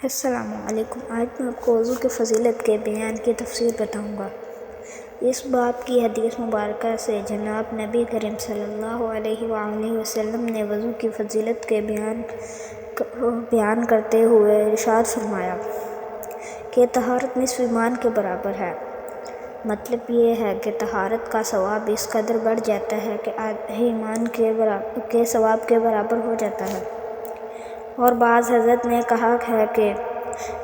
السلام علیکم۔ آج میں آپ کو وضو کی فضیلت کے بیان کی تفصیل بتاؤں گا۔ اس باب کی حدیث مبارکہ سے جناب نبی کریم صلی اللہ علیہ وآلہ وسلم نے وضو کی فضیلت کے بیان کرتے ہوئے ارشاد فرمایا کہ طہارت نصف ایمان کے برابر ہے۔ مطلب یہ ہے کہ طہارت کا ثواب اس قدر بڑھ جاتا ہے کہ آدھے ایمان کے ثواب کے برابر ہو جاتا ہے۔ اور بعض حضرت نے کہا ہے کہ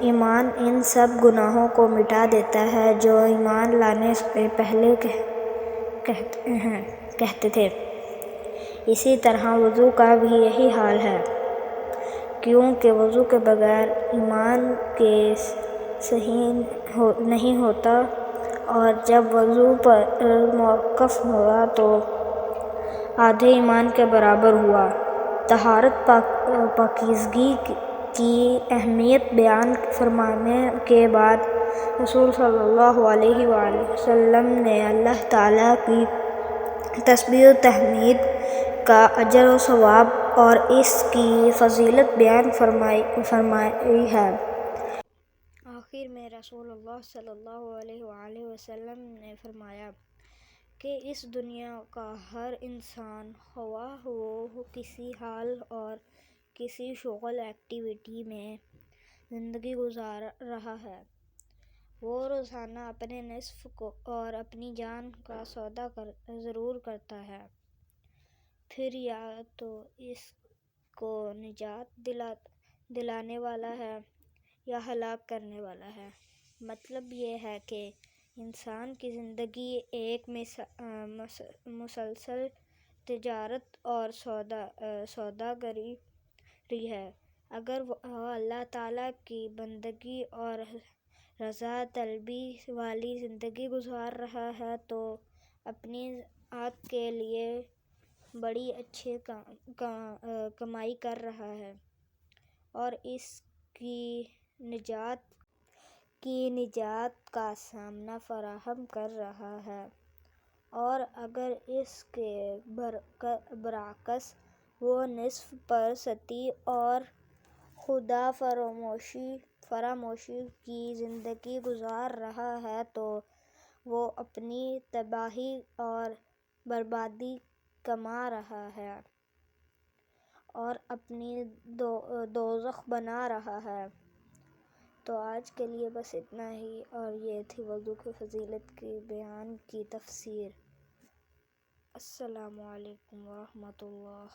ایمان ان سب گناہوں کو مٹا دیتا ہے جو ایمان لانے سے پہلے کہتے تھے۔ اسی طرح وضو کا بھی یہی حال ہے، کیونکہ وضو کے بغیر ایمان کے صحیح نہیں ہوتا، اور جب وضو پر موقف ہوا تو آدھے ایمان کے برابر ہوا۔ طہارت پاکیزگی کی اہمیت بیان فرمانے کے بعد رسول صلی اللہ علیہ وآلہ وسلم نے اللہ تعالیٰ کی تسبیح و تحمید کا اجر و ثواب اور اس کی فضیلت بیان فرمائی ہے۔ آخر میں رسول اللہ صلی اللہ علیہ وآلہ وسلم نے فرمایا کہ اس دنیا کا ہر انسان خواہ وہ کسی حال اور کسی شغل ایکٹیویٹی میں زندگی گزار رہا ہے، وہ روزانہ اپنے نصف اور اپنی جان کا سودا ضرور کرتا ہے، پھر یا تو اس کو نجات دلانے والا ہے یا ہلاک کرنے والا ہے۔ مطلب یہ ہے کہ انسان کی زندگی ایک مسلسل تجارت اور سوداگری ہے۔ اگر وہ اللہ تعالیٰ کی بندگی اور رضا طلبی والی زندگی گزار رہا ہے تو اپنی ذات کے لیے بڑی اچھی کمائی کر رہا ہے اور اس کی نجات کا سامان فراہم کر رہا ہے، اور اگر اس کے برعکس وہ نصف پرستی اور خدا فراموشی کی زندگی گزار رہا ہے تو وہ اپنی تباہی اور بربادی کما رہا ہے اور اپنی دوزخ بنا رہا ہے۔ تو آج کے لیے بس اتنا ہی، اور یہ تھی وضو کی فضیلت کے بیان کی تفسیر۔ السلام علیکم ورحمۃ اللہ۔